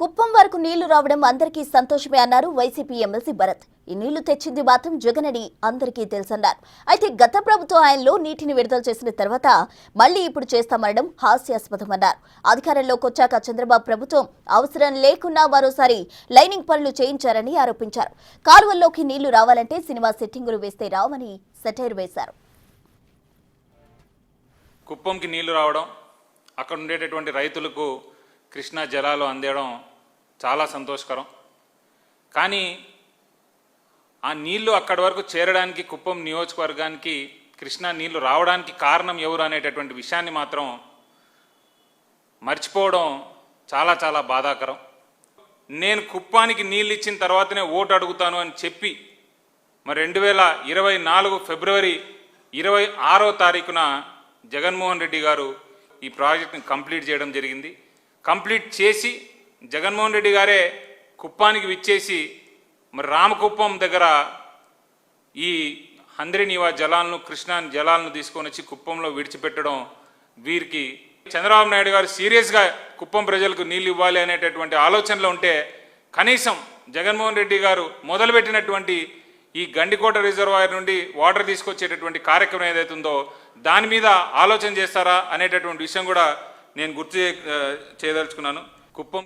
కుప్పం వరకు నీళ్లు రావడం అందరికీ సంతోషమే అన్నారు వైసీపీ ఎమ్మెల్సీ భరత్. ఈ నీళ్లు తెచ్చింది మాత్రం జగనని అందరికీ తెలుసన్నారు. అయితే గత ప్రభుత్వం ఆయనలో నీటిని విడుదల చేసిన తర్వాత మళ్లీ ఇప్పుడు చేస్తామనడం హాస్యాస్పదమన్నారు. అధికారంలోకి వచ్చాక చంద్రబాబు ప్రభుత్వం అవసరం లేకున్నా మరోసారి లైనింగ్ పనులు చేయించారని ఆరోపించారు. కాలువల్లోకి నీళ్లు రావాలంటే సినిమా సెట్టింగులు వేస్తే రావని సెటైర్ వేశారు. కుప్పంకి నీళ్లు రావడం, అక్కడ ఉండేటటువంటి రైతులకు కృష్ణా జలాలు అందేయడం చాలా సంతోషకరం. కానీ ఆ నీళ్లు అక్కడి వరకు చేరడానికి, కుప్పం నియోజకవర్గానికి కృష్ణా నీళ్లు రావడానికి కారణం ఎవరు అనేటటువంటి విషయాన్ని మాత్రం మర్చిపోవడం చాలా చాలా బాధాకరం. నేను కుప్పానికి నీళ్ళు ఇచ్చిన తర్వాతనే ఓటు అడుగుతాను అని చెప్పి మరి 2024 ఫిబ్రవరి 26వ తారీఖున జగన్మోహన్ రెడ్డి గారు ఈ ప్రాజెక్ట్ని కంప్లీట్ చేయడం జరిగింది. కంప్లీట్ చేసి జగన్మోహన్ రెడ్డి గారే కుప్పానికి విచ్చేసి మరి రామకుప్పం దగ్గర ఈ హంద్రీనీవా జలాలను, కృష్ణా జలాలను తీసుకొని వచ్చి కుప్పంలో విడిచిపెట్టడం, వీరికి చంద్రబాబు నాయుడు గారు సీరియస్గా కుప్పం ప్రజలకు నీళ్ళు ఇవ్వాలి అనేటటువంటి ఆలోచనలో ఉంటే కనీసం జగన్మోహన్ రెడ్డి గారు మొదలుపెట్టినటువంటి ఈ గండికోట రిజర్వాయర్ నుండి వాటర్ తీసుకొచ్చేటటువంటి కార్యక్రమం ఏదైతుందో దాని మీద ఆలోచన చేస్తారా అనేటటువంటి విషయం కూడా నేను గుర్తు చేయదలుచుకున్నాను. కుప్పం